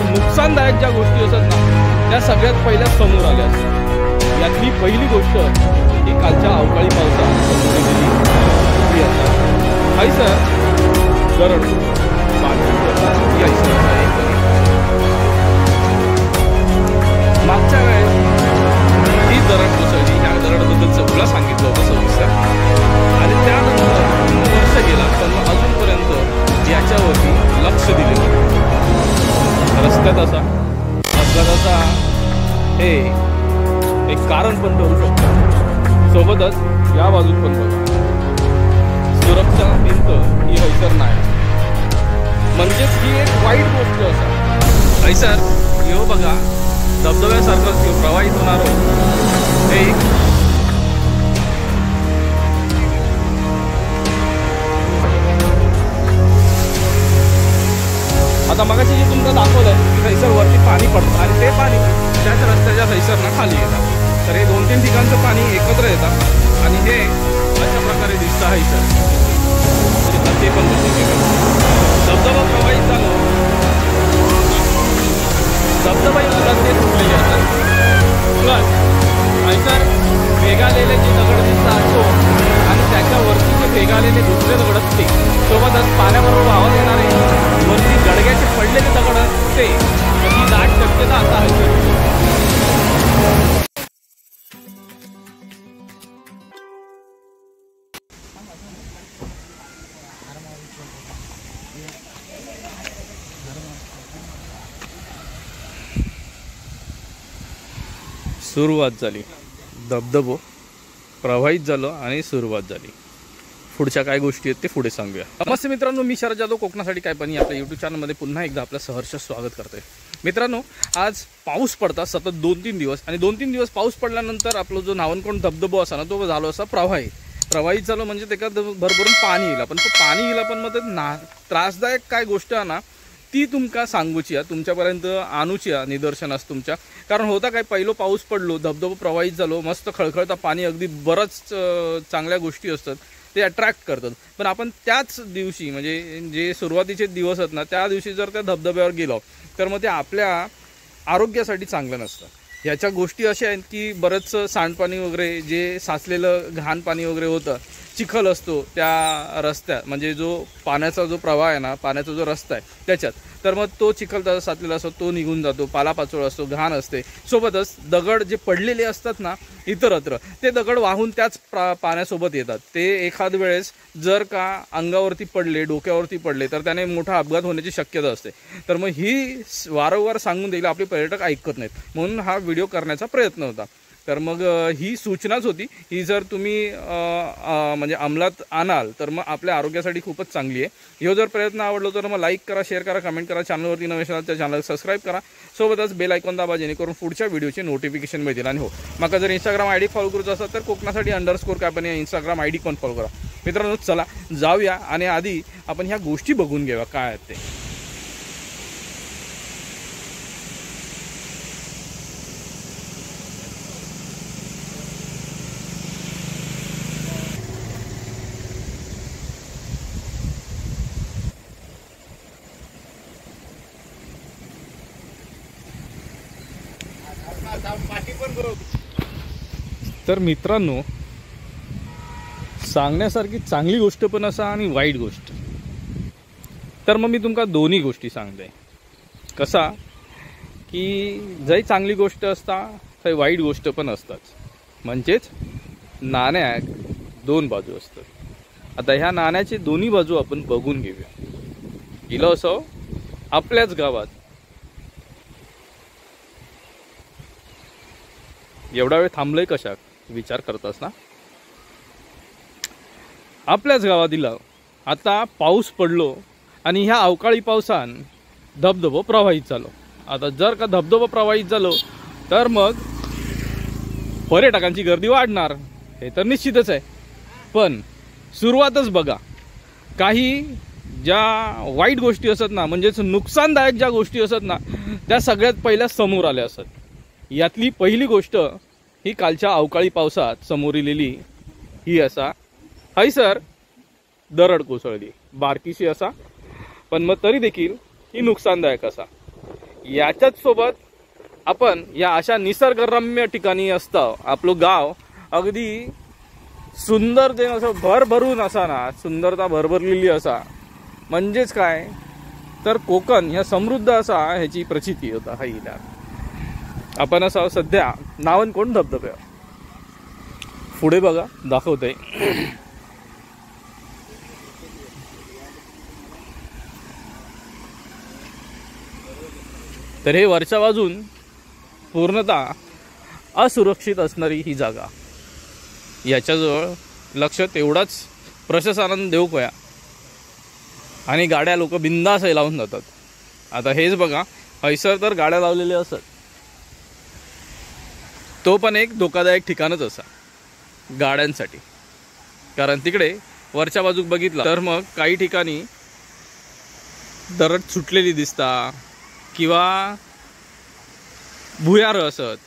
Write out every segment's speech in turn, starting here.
नुकसानदायक ज्या गोष्टी असतात ना त्या सगळ्यात पहिल्या समोर आल्या असतात। यातली पहिली गोष्ट ही कालच्या अवकाळी पावसात हाय सर दरड मागच्या वेळेस ही दरड कोसळली। ह्या दरडबद्दल सगळं सांगितलं होतं सविस्तर आणि त्यानंतर वर्ष गेला पण अजूनपर्यंत याच्यावरती लक्ष दिलेलं। रस्त्यात असा अपघाताचा हे एक कारण पण ठरू शकतं। सोबतच या बाजूत पण बघा सुरक्षा भिंत ही हैसर नाही, म्हणजेच ही एक वाईट गोष्ट असा। हैसर यो बघा धबधब्यासारखं प्रवाहित होणार हे आता मगाशी जे तुम्हाला दाखवलं की हैसर वरती पाणी पडतं आणि ते पाणी त्याच रस्त्याच्या हैसरना खाली येतात। तर हे 2-3 ठिकाणचं पाणी एकत्र येतात आणि हे अशा प्रकारे दिसतं हैसर। ते पण धबधबा प्रवाहित झालो, धबधबा रस्ते तुटलेले असतात प्लस हैसर भेगालेले जे दगड दिसतात तो आणि त्याच्यावरती जे भेगालेले दुसरे दगड असते सोबतच पाण्याबरोबर वाहत येणारे वरती गडग्याचे पडलेले दगड असते ही दाट शक्यता आता हैसर। सुरुवात झाली, धबधबो प्रवाहित झालो आणि सुरुवात झाली। पुढच्या काय गोष्टी आहेत ते पुढे सांगूया। नमस्ते मित्रांनो, मी शरद जाधव कोकणासाठी काय पण आपल्या यूट्यूब चॅनलमध्ये पुन्हा एकदा आपलं सहर्ष स्वागत करतोय। मित्रांनो आज पाऊस पडता सतत 2-3 दिवस आणि 2-3 दिवस पाऊस पडल्यानंतर आपला जो नावनकोंड धबधबो असा ना तो झालो असा प्रवाहित झालो म्हणजे त्याच्यात भरभरून पाणी येईल पण तो पाणी येईल पण मग त्रासदायक काय गोष्ट आहे ना ती तुमका सांगूची आहे, तुमच्यापर्यंत आणूची आहे निदर्शनास तुमच्या। कारण होता काय पहिलो पाऊस पडलो धबधबो प्रवाहित झालो मस्त खळखळता पाणी अगदी बरंच चांगल्या गोष्टी असतात ते अट्रॅक्ट करतात। पण आपण त्याच दिवशी म्हणजे जे सुरुवातीचे दिवस आहेत ना त्या दिवशी जर त्या धबधब्यावर गेलो तर मग ते आपल्या आरोग्यासाठी चांगलं नसतं। ह्याच्या गोष्टी अशा आहेत की बरंच सांडपाणी वगैरे जे साचलेलं घाण पाणी वगैरे होतं, चिखल असतो त्या रस्त्यात म्हणजे जो पाण्याचा जो प्रवाह आहे ना पाण्याचा जो रस्ता आहे त्याच्यात, तर मग तो चिखल साचलेला असतो तो निघून जातो, पालापाचोळ असतो, घाण असते। सोबतच दगड जे पडलेले असतात ना इतरत्र ते दगड वाहून त्याच पाण्यासोबत येतात। ते एखाद वेळेस जर का अंगावरती पडले डोक्यावरती पडले तर त्याने मोठा अपघात होण्याची शक्यता असते। तर मग ही वारंवार सांगून देईल आपले पर्यटक ऐकत नाहीत म्हणून हा व्हिडिओ करण्याचा प्रयत्न होता। तर मग ही सूचनाच होती, ही जर तुम्ही म्हणजे अंमलात आणाल तर मग आपल्या आरोग्यासाठी खूपच चांगली आहे। ह्यो जर प्रयत्न आवडलो तर मग लाईक करा, शेअर करा, कमेंट करा, चॅनलवरती नवे असाल तर चॅनल सबस्क्राईब करा, सोबतच बेल आयकॉन दाबा जेणेकरून पुढच्या व्हिडिओचे नोटिफिकेशन मिळतील। आणि हो माका जर इंस्टाग्राम आयडी फॉलो करायचं असेल तर कोकणासाठी _ काय पण या इंस्टाग्राम आयडी पण फॉलो करा। मित्रांनो चला जाऊया आणि आधी आपण ह्या गोष्टी बघून घेऊया काय आहेत ते। तर मित्रांनो सांगण्यासारखी चांगली गोष्ट पण असा आणि वाईट गोष्ट, तर मग मी तुमका दोन्ही गोष्टी सांगते। कसा की जय चांगली गोष्ट असता थंय वाईट गोष्ट पण असतात, म्हणजेच नाण्याक दोन बाजू असतात। आता ह्या नाण्याची दोन्ही बाजू आपण बघून घेऊया। गेलो असो आपल्याच गावात एवढा वेळ थांबलोय कशा विचार करतास ना, आपल्याच गावात दिला आता पाऊस पडलो आणि ह्या अवकाळी पावसान धबधबो प्रवाहित झालो। आता जर का धबधबो प्रवाहित झालो तर मग पर्यटकांची गर्दी वाढणार हे तर निश्चितच आहे। पण सुरुवातच बघा काही ज्या वाईट गोष्टी असतात ना म्हणजेच नुकसानदायक ज्या गोष्टी असतात ना त्या सगळ्यात पहिल्या समोर आल्या असतात। यातली पहिली गोष्ट ही कालच्या अवकाळी पावसात समोर आलेली ही असा हैसर दरड कोसळली बारकीशी असा, पण मग तरी देखील ही नुकसानदायक असा। याच्याच सोबत आपण या अशा निसर्गरम्य ठिकाणी असतं आपलं गाव अगदी सुंदर ते असं भरभरून असा ना, सुंदरता भरभरलेली असा, म्हणजेच काय तर कोकण ह्या समृद्ध असा ह्याची प्रचिती होता. हा इला आपण असं सध्या नावनकोंड धबधब्यावर पुढे बघा दाखवतंय. तर हे वरच्या बाजून पूर्णतः असुरक्षित असणारी ही जागा. याच्याजवळ लक्ष तेवढाच प्रशासनानं देऊ कया आणि गाड्या लोक बिंदास लावून जातात. आता हेच बघा, हैसर तर गाड्या लावलेल्या असत, तो पण एक धोकादायक ठिकाणच असा गाड्यांसाठी. कारण तिकडे वरच्या बाजूक बघितलं तर मग काही ठिकाणी दरड सुटलेली दिसता किंवा भुयार असत,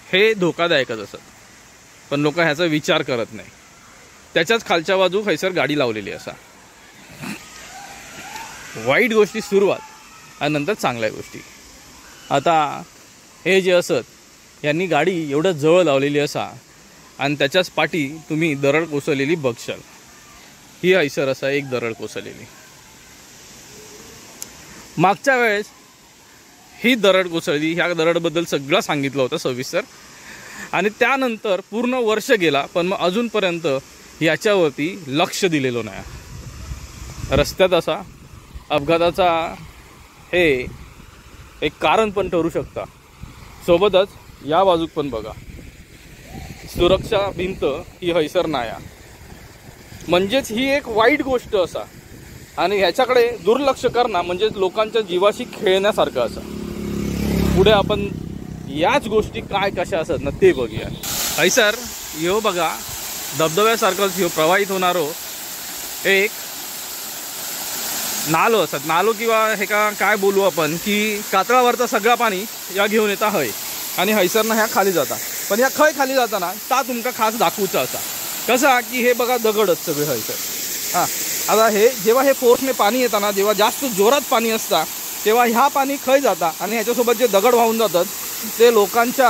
हे धोकादायकच असत. पण लोक ह्याचा विचार करत नाही. त्याच्याच खालच्या बाजू हैसर गाडी लावलेली असा. वाईट गोष्टी सुरुवात आणि नंतर चांगल्या गोष्टी. आता हे जे असत यांनी गाडी एवढं जवळ लावलेली असा आणि त्याच्याच पाठी तुम्ही दरड कोसळलेली बघशाल. ही हैसर असा एक दरड कोसळलेली. मागच्या वेळेस ही दरड कोसळली, ह्या दरडबद्दल सगळं सांगितलं होतं सविस्तर, आणि त्यानंतर पूर्ण वर्ष गेला पण मग अजूनपर्यंत याच्यावरती लक्ष दिलेलं नाही. रस्त्यात असा अपघाताचा हे एक कारण पण ठरू शकता. सोबतच या बाजूक पण बघा, सुरक्षा भिंत ही हैसर नाया, म्हणजेच ही एक वाईट गोष्ट असा आणि ह्याच्याकडे दुर्लक्ष करणं म्हणजे लोकांच्या जीवाशी खेळण्यासारखं असं. पुढे आपण याच गोष्टी काय कशा असतात ना ते बघूया. हैसर ह्यो बघा धबधब्यासारखंच ह्यो प्रवाहित होणारो एक नालो असतात. नालो किंवा हे का काय बोलू आपण की कातळावरचा सगळा पाणी या घेऊन येता हय आणि हैसरनं ह्या खाली जाता. पण ह्या खय खाली जाताना ता तुमका खास दाखवूचा असा कसा की हे बघा दगडच सगळे हैसर. हां, आता हे जेव्हा हे फोर्सने पाणी येताना, जेव्हा जास्त जोरात पाणी असता तेव्हा ह्या पाणी खय जाता आणि ह्याच्यासोबत जे दगड वाहून जातात ते लोकांच्या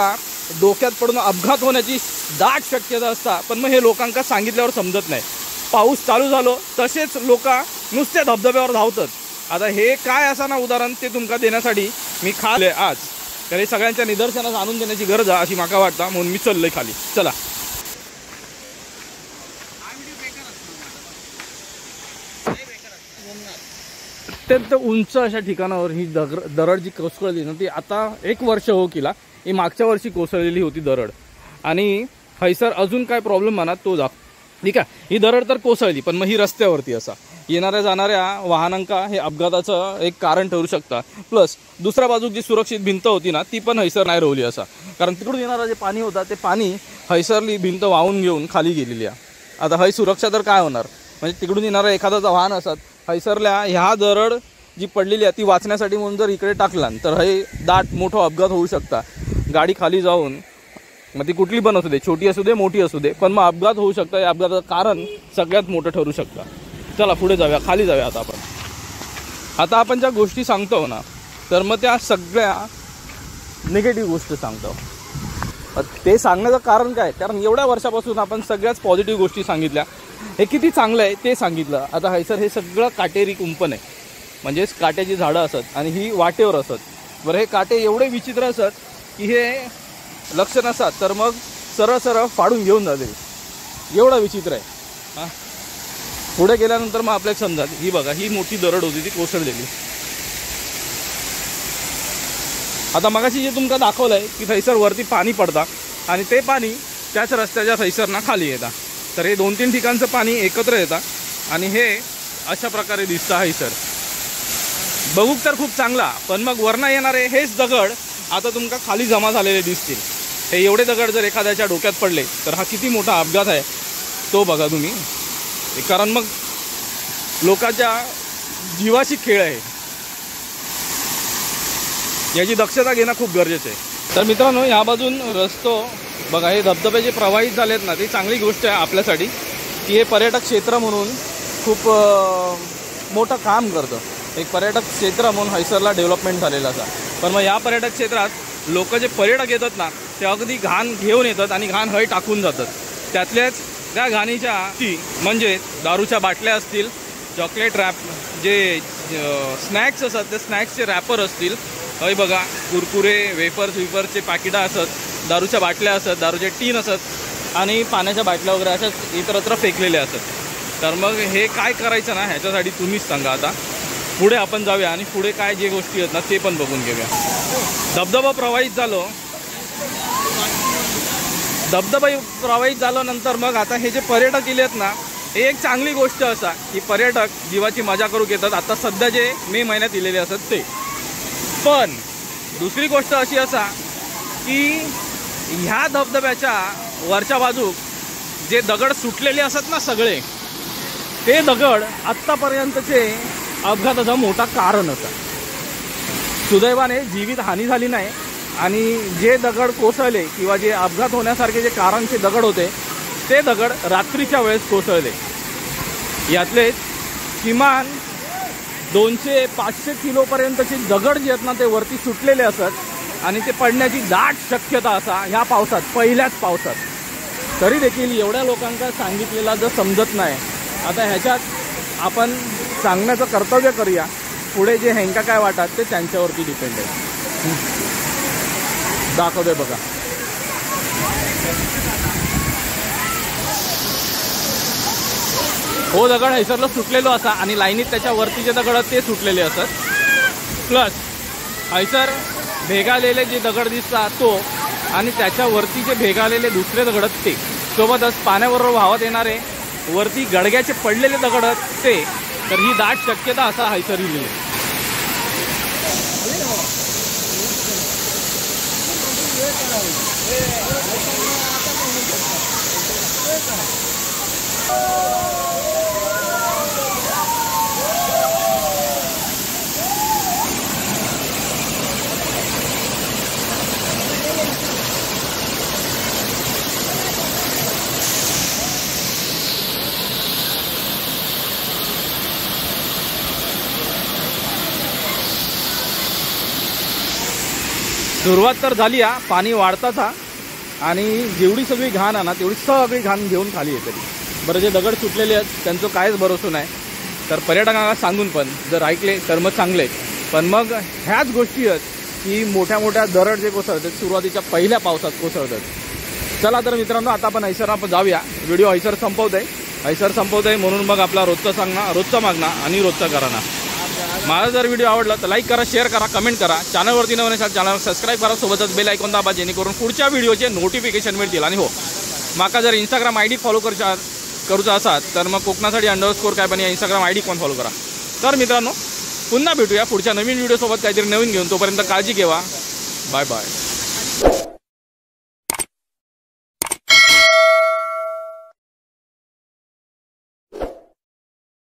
डोक्यात पडून अपघात होण्याची दाट शक्यता असता. पण मग हे लोकांका सांगितल्यावर समजत नाही. पाऊस चालू झालो तसेच लोक नुसते धबधब्यावर धावतात. आता हे काय असा ना उदाहरण ते तुमका देण्यासाठी मी खाले आज. तर हे सगळ्यांच्या निदर्शनास आणून देण्याची गरज आहे अशी माका वाटतं, म्हणून मी चाललोय खाली. चला. अत्यंत उंच अशा ठिकाणावर ही दरड जी कोसळली ना ती आता 1 वर्ष हो केला. ही मागच्या वर्षी कोसळलेली होती दरड आणि हैसर अजून काय प्रॉब्लेम म्हणा तो जा. ठीक आहे, ही दरड तर कोसळली पण मग ही रस्त्यावरती असा येणाऱ्या जाणाऱ्या वाहनांका हे अपघाताचं एक कारण ठरू शकता. प्लस दुसऱ्या बाजूक जी सुरक्षित भिंत होती ना ती पण हैसर नाही रोवली असा. कारण तिकडून येणारं जे पाणी होता ते पाणी हैसरली भिंत वाहून घेऊन खाली गेलेली आहे. आता हय सुरक्षा तर काय होणार, म्हणजे तिकडून येणारं एखादं वाहन असत हैसरल्या ह्या दरड जी पडलेली आहे ती वाचण्यासाठी म्हणून जर इकडे टाकला तर हे दाट मोठा अपघात होऊ शकता. गाडी खाली जाऊन मग ती कुठली पण असू दे, छोटी असू दे मोठी असू दे, पण मग अपघात होऊ शकता. या अपघाताचं कारण सगळ्यात मोठं ठरू शकतं. चला पुढे जाऊया, खाली जाऊया. आता आपण ज्या गोष्टी सांगतो ना तर मग त्या सगळ्या निगेटिव्ह गोष्टी सांगतो. ते सांगण्याचं कारण काय, कारण एवढ्या वर्षापासून आपण सगळ्याच पॉझिटिव्ह गोष्टी सांगितल्या, हे किती चांगलं आहे ते सांगितलं. आता हैसर हे सगळं काटेरी कुंपण आहे, म्हणजेच काट्याची झाडं असत आणि ही वाटेवर असत. बरं, हे काटे एवढे विचित्र असत की हे लक्ष नसतात तर मग सरळ सरळ फाडून घेऊन जाते, एवढा विचित्र आहे. हां, पुढे गेल्यानंतर मग आपल्याला समजा ही बघा ही मोठी दरड होती ती कोसळलेली. आता मगाशी जे तुमका दाखवलं आहे की थैसर वरती पाणी पडता आणि ते पाणी त्याच रस्त्याच्या थैसरना खाली येतात. तर हे 2-3 ठिकाणचं पाणी एकत्र येतात आणि हे अशा प्रकारे दिसतं हैसर. बघूक तर खूप चांगला, पण मग वरना येणारे हेच दगड आता तुमका खाली जमा झालेले दिसतील. हे एवढे दगड जर एखाद्याच्या डोक्यात पडले तर हा किती मोठा अपघात आहे तो बघा तुम्ही. कारण मग लोकांच्या जीवाशी खेळ आहे, याची दक्षता घेणं खूप गरजेचं आहे. तर मित्रांनो, ह्या बाजून रस्तो बघा, हे धबधबे जे प्रवाहित झालेत ना ती चांगली गोष्ट आहे आपल्यासाठी की हे पर्यटक क्षेत्र म्हणून खूप मोठं काम करतं. एक पर्यटक क्षेत्र म्हणून हैसरला डेव्हलपमेंट झालेलं असा. पण मग या पर्यटक क्षेत्रात लोक जे पर्यटक येतात ना ते अगदी घाण घेऊन येतात आणि घाण हय टाकून जातात. त्यातल्याच त्या घाणीच्या म्हणजे दारूच्या बाटल्या असतील, चॉकलेट रॅप जे स्नॅक्स असतात ते स्नॅक्सचे रॅपर असतील, हय बघा कुरकुरे वेफर्सचे पॅकेटं असतात, दारूच्या बाटल्या असतात, दारूचे टीन असतात आणि पाण्याच्या बाटल्या वगैरे अशाच इतरत्र फेकलेल्या असतात. तर मग हे काय करायचं ना ह्याच्यासाठी तुम्हीच सांगा. आता पुढे आपण जाऊया आणि पुढे काय जे गोष्टी आहेत ना ते पण बघून घेऊया. धबधबा प्रवाहित झालो नंतर मग आता हे जे पर्यटक इले आहेत ना हे एक चांगली गोष्ट असा की पर्यटक जीवाची मजा करूक येतात. आता सध्या जे मे महिन्यात इलेले असतात ते. पण दुसरी गोष्ट अशी असा की ह्या धबधब्याच्या वरच्या बाजूक जे दगड सुटलेले असतात ना सगळे ते दगड आत्तापर्यंतचे अपघाताचं मोठा कारण असा. सुदैवाने जीवित हानी झाली नाही आणि जे दगड कोसळले किंवा जे अपघात होण्यासारखे जे कारणचे दगड होते ते दगड रात्रीच्या वेळेस कोसळले. यातले किमान 200-500 किलोपर्यंतचे दगड जे आहेत ना ते वरती सुटलेले असतात आणि ते पडण्याची दाट शक्यता असा ह्या पावसात, पहिल्याच पावसात. तरी देखील एवढ्या लोकांना सांगितलेला जर समजत नाही. आता ह्याच्यात आपण सांगण्याचं कर्तव्य करूया. पुढे जे ह्यांका काय वाटत ते त्यांच्यावरती डिपेंड आहे. दाखवतोय बघा. हो दगड हैसरला सुटलेलो असा आणि लाईनीत त्याच्यावरती जे दगड ते सुटलेले असतात. प्लस हैसर भेगालेले जे दगड दिसतात तो आणि त्याच्यावरती जे भेगालेले दुसरे दगड ते सोबतच पाण्याबरोबर वाहत येणारे वरती गडग्याचे पडलेले दगड ते. तर ही दाट शक्यता असा हैसर लिहिली. सुरुवात तर झाली आहे, पाणी वाढतात हा आणि जेवढी सगळी घाण आहे ना तेवढी सगळी घाण घेऊन खाली येते. बरं जे दगड सुटलेले आहेत त्यांचं कायच भरोसा नाही. तर पर्यटकांना सांगून पण जर ऐकले तर मग चांगले. पण मग ह्याच गोष्टी आहेत की मोठ्या मोठ्या दरड जे कोसळतात सुरुवातीच्या पहिल्या पावसात कोसळतात. चला तर मित्रांनो आता आपण हैसर आपण जाऊया. व्हिडिओ हैसर संपवतोय म्हणून मग आपला रोजचा मागणं आणि रोजचा कराना. माझा जर व्हिडिओ आवडला तर लाईक करा, शेअर करा, कमेंट करा. चॅनलवरती नवीन असाल चॅनल सबस्क्राईब करा, सोबतच बेल आयकॉन दाबा जेणेकरून पुढच्या व्हिडिओचे नोटिफिकेशन मिळतील. आणि हो माका जर इंस्टाग्राम ID फॉलो करूचा असाल तर मग कोकणासाठी _ काय पण या इंस्टाग्राम ID पण फॉलो करा. तर मित्रांनो पुन्हा भेटूया पुढच्या नवीन व्हिडिओसोबत काहीतरी नवीन घेऊन. तोपर्यंत काळजी घ्या. Bye bye.